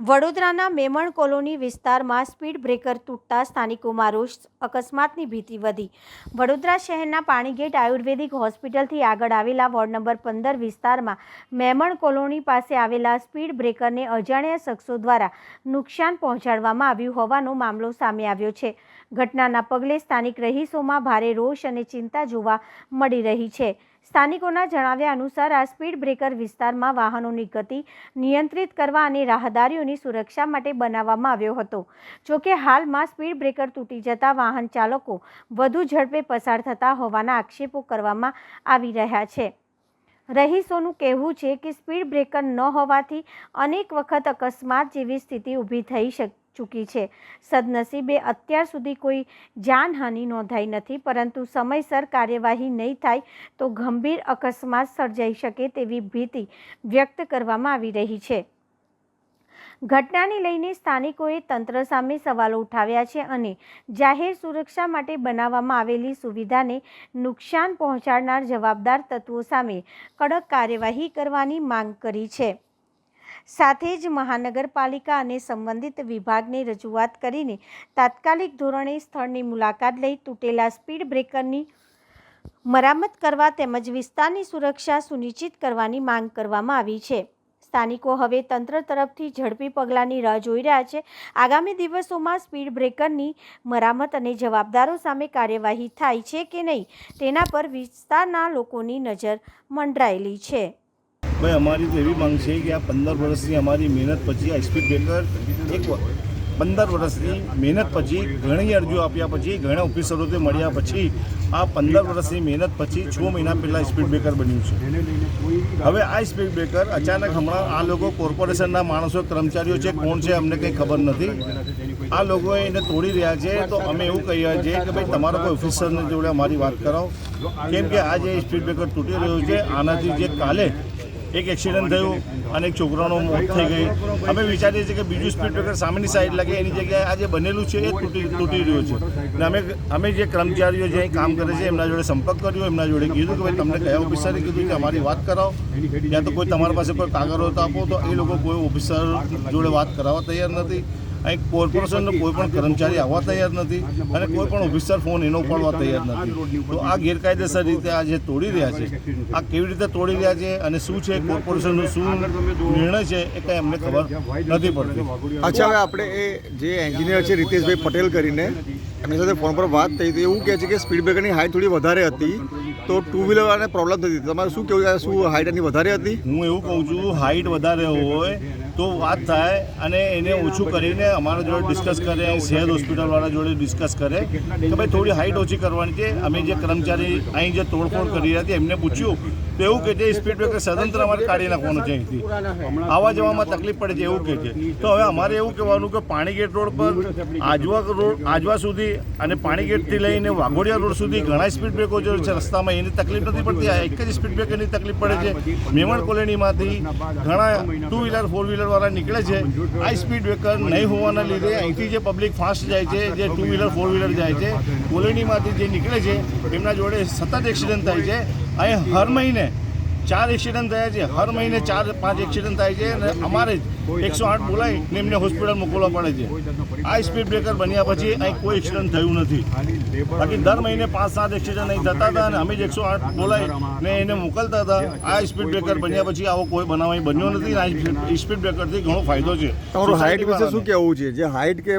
વડોદરાના મેમણ કોલોની વિસ્તારમાં speed breaker તૂટતા સ્થાનિકોમાં રોષ, અકસ્માતની ભીતિ વધી। વડોદરા શહેરના પાણીગેટ આયુર્વેદિક હોસ્પિટલથી આગળ આવેલા વોર્ડ નંબર 15 વિસ્તારમાં મેમણ કોલોની પાસે આવેલા સ્પીડ બ્રેકરને અજાણ્યા શખ્સો દ્વારા નુકસાન પહોંચાડવામાં આવ્યું હોવાનો મામલો સામે આવ્યો છે। ઘટનાના પગલે સ્થાનિક રહીશોમાં ભારે રોષ અને ચિંતા જોવા મળી રહી છે। સ્થાનિકોના જણાવ્યા અનુસાર આ સ્પીડ બ્રેકર વિસ્તારમાં વાહનોની ગતિ નિયંત્રિત કરવા અને રાહદારીઓની સુરક્ષા માટે બનાવવામાં આવ્યો હતો। જોકે હાલમાં સ્પીડ બ્રેકર તૂટી જતા વાહન ચાલકો વધુ ઝડપે પસાર થતા હોવાના આક્ષેપો કરવામાં આવી રહ્યા છે। રહીશોનું કહેવું છે કે સ્પીડ બ્રેકર ન હોવાથી અનેક વખત અકસ્માત જેવી સ્થિતિ ઊભી થઈ ચૂકી છે। સદનસીબે અત્યાર સુધી કોઈ જાનહાનિ નોંધાઈ નથી, પરંતુ સમયસર કાર્યવાહી નહીં થાય તો ગંભીર અકસ્માત સર્જાઈ શકે તેવી ભીતિ વ્યક્ત કરવામાં આવી રહી છે। ઘટનાને લઈને સ્થાનિકોએ તંત્ર સામે સવાલો ઉઠાવ્યા છે અને જાહેર સુરક્ષા માટે બનાવવામાં આવેલી સુવિધાને નુકસાન પહોંચાડનાર જવાબદાર તત્વો સામે કડક કાર્યવાહી કરવાની માંગ કરી છે। સાથે જ મહાનગરપાલિકા અને સંબંધિત વિભાગને રજૂઆત કરીને તાત્કાલિક ધોરણે સ્થળની મુલાકાત લઈ તૂટેલા સ્પીડ બ્રેકરની મરામત કરવા તેમજ વિસ્તારની સુરક્ષા સુનિશ્ચિત કરવાની માંગ કરવામાં આવી છે। સ્થાનિકો હવે તંત્ર તરફથી ઝડપી પગલાંની રાહ જોઈ રહ્યા છે। આગામી દિવસોમાં સ્પીડ બ્રેકરની મરામત અને જવાબદારો સામે કાર્યવાહી થાય છે કે નહીં તેના પર વિસ્તારના લોકોની નજર મંડરાયેલી છે। भाई हमारी तो एवी मांग है कि आ 15 વર્ષની અમારી મહેનત પછી આ સ્પીડ બ્રેકર 15 વર્ષની મહેનત પછી ઘણી અરજીઓ આપ્યા પછી ઘણા ઓફિસરોથી મળ્યા પછી આ 15 વર્ષની મહેનત પછી 6 મહિના પહેલાં સ્પીડ બ્રેકર બન્યું છે। હવે આ સ્પીડ બ્રેકર અચાનક હમણાં આ લોકો કોર્પોરેશનના માણસો કર્મચારીઓ છે, કોણ છે અમને કંઈ ખબર નથી, આ લોકો એને તોડી રહ્યા છે। તો અમે એવું કહીએ છીએ કે ભાઈ તમારા કોઈ ઓફિસરને જોડે અમારી વાત કરાવો, કેમ કે આ જે સ્પીડ બ્રેકર તૂટી રહ્યું છે આનાથી જે કાલે એક એક્સિડન્ટ થયું અને એક છોકરાનો મોત થઈ ગઈ। અમે વિચારીએ છીએ કે બીજું સ્પીડ બ્રેકર સામેની સાઈડ લાગે એની જગ્યાએ આ જે બનેલું છે એ તૂટી રહ્યું છે। અને અમે જે કર્મચારીઓ જે અહીં કામ કરે છે એમના જોડે સંપર્ક કર્યો, એમના જોડે કીધું કે ભાઈ તમને કયા ઓફિસરે કીધું કે અમારી વાત કરાવો, યા તો કોઈ તમારી પાસે કોઈ કાગળો તો આપો। તો એ લોકો કોઈ ઓફિસર જોડે વાત કરાવવા તૈયાર નથી। અહીં કોર્પોરેશનનો કોઈ પણ કર્મચારી આવવા તૈયાર નથી અને કોઈ પણ ઓફિસર ફોન એનો ઉપાડવા તૈયાર નથી। તો આ ગેરકાયદેસર રીતે આ જે તોડી રહ્યા છે આ કેવી રીતે તોડી રહ્યા છે અને શું છે કોર્પોરેશનનો શું નિર્ણય છે એ કંઈ અમને ખબર નથી પડતી। અચ્છા, હવે આપણે એ જે એન્જિનિયર છે રીતેશભાઈ પટેલ કરીને એમની સાથે ફોન પર વાત થઈ તો એવું કહે છે કે સ્પીડ બ્રેકરની હાઇટ થોડી વધારે હતી તો ટુ વ્હીલરવાળાને પ્રોબ્લેમ થતી। તમારે શું કહેવું, શું હાઇટ એની વધારે હતી? હું એવું કહું છું હાઇટ વધારે હોય તો વાત થાય અને એને ઓછું કરીને અમારા જોડે ડિસ્કસ કરે, શહેર હોસ્પિટલવાળા જોડે ડિસ્કસ કરે કે ભાઈ થોડી હાઇટ ઓછી કરવાની છે। અમે જે કર્મચારી અહીં જે તોડફોડ કરી રહ્યા હતા એમને પૂછ્યું તો એવું કહે છે સ્પીડ બ્રેકર સદંતર અમારે કાઢી નાખવાનું છે, અહીંથી આવવા જવામાં તકલીફ પડે છે એવું કહે છે। તો હવે અમારે એવું કહેવાનું કે પાણીગેટ રોડ પર આજવા સુધી અને પાણીગેટથી લઈને વાઘોડિયા રોડ સુધી ઘણા સ્પીડ બ્રેકો જે છે રસ્તામાં એની તકલીફ નથી પડતી, આ એક જ સ્પીડ બ્રેકરની તકલીફ પડે છે। મેમણ કોલોનીમાંથી ઘણા 2 વ્હીલર 4 વ્હીલર વાળા નીકળે છે, આ સ્પીડ બ્રેકર નહીં હોવાના લીધે અહીંથી જે પબ્લિક ફાસ્ટ જાય છે, જે 2 વ્હીલર 4 વ્હીલર જાય છે, કોલોનીમાંથી જે નીકળે છે એમના જોડે સતત એક્સિડન્ટ થાય છે। અહીં હર મહિને 4 એક્સિડન્ટ થયા છે, હર મહિને 4-5 એક્સિડન્ટ થાય છે અને અમારે જ 108 બોલાવીને એમને હોસ્પિટલ મોકલવા પડે છે। આ સ્પીડ બ્રેકર બન્યા પછી અહીં કોઈ એક્સિડન્ટ થયું નથી, બાકી દર મહિને 5-7 એક્સિડન્ટ અહીં થતા હતા અને અમે જ 108 બોલાવીને એને મોકલતા હતા। આ સ્પીડ બ્રેકર બન્યા પછી આવો કોઈ બનાવ અહીં બન્યો નથી। આ સ્પીડ બ્રેકરથી ઘણો ફાયદો છે। તમારું હાઇટ વિશે શું કહેવું છે? જે હાઇટ કે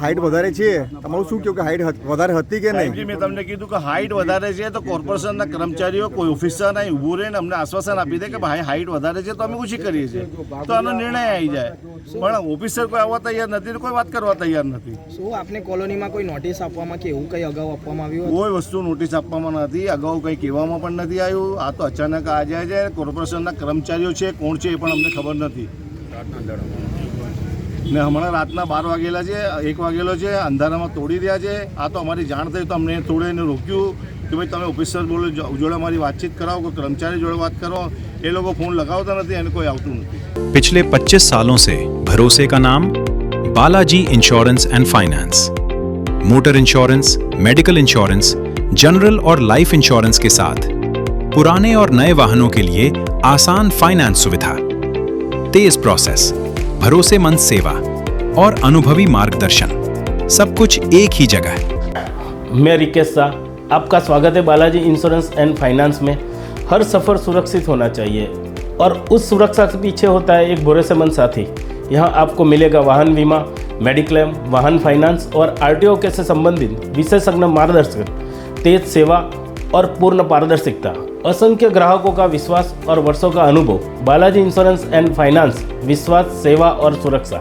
હાઇટ વધારે છે, તમારું શું કહેવું કે હાઇટ વધારે હતી કે નહીં? મેં તમને કીધું કે હાઇટ વધારે છે તો કોર્પોરેશનના કર્મચારીઓ કોઈ ઓફિસર અહીં ઊભું રહીને અમને આશ્વાસન આપી દે કે ભાઈ હાઇટ વધારે છે તો અમે ઓછી કરીએ છીએ, તો આનો નિર્ણય આવી જાય। પણ ઓફિસર કોઈ આવવા તૈયાર નથી, કોઈ વાત કરવા તૈયાર નથી। શું આપને કોલોનીમાં કોઈ નોટિસ આપવામાં કે એવું કંઈ અગાઉ આપવામાં આવ્યું? કોઈ વસ્તુ નોટિસ આપવામાં નથી, અગાઉ કંઈ કહેવામાં પણ નથી આવ્યું। આ તો અચાનક આ જાય છે। કોર્પોરેશનના કર્મચારીઓ છે, કોણ છે એ પણ અમને ખબર નથી ને હમણાં રાતના 12 વાગેલા છે, 1 વાગેલો છે, અંધારામાં તોડી રહ્યા છે। આ તો અમારી જાણ થઈ તો અમને થોડે એને રોક્યું કે ભાઈ તમે ઓફિસર જોડે અમારી વાતચીત કરાવો, કોઈ કર્મચારી જોડે વાત કરો। એ લોકો ફોન લગાવતા નથી અને કોઈ આવતું નથી। पिछले 25 सालों से भरोसे का नाम Balaji insurance and finance. Motor insurance, medical insurance, general और लाइफ इंश्योरेंस के साथ पुराने और नए वाहनों के लिए आसान फाइनेंस सुविधा, तेज प्रोसेस, भरोसेमंद सेवा और अनुभवी मार्गदर्शन, सब कुछ एक ही जगह। मैं रिकेश शाह, आपका स्वागत है बालाजी इंश्योरेंस एंड फाइनेंस में। हर सफ़र सुरक्षित होना चाहिए और उस सुरक्षा के पीछे होता है एक भरोसेमंद साथी। यहाँ आपको मिलेगा वाहन बीमा, मेडिक्लेम, वाहन फाइनेंस और आरटीओ के से संबंधित विशेषज्ञ मार्गदर्शन, तेज सेवा और पूर्ण पारदर्शिता, असंख्य ग्राहकों का विश्वास और वर्षों का अनुभव। बालाजी इंश्योरेंस एंड फाइनेंस, विश्वास, सेवा और सुरक्षा।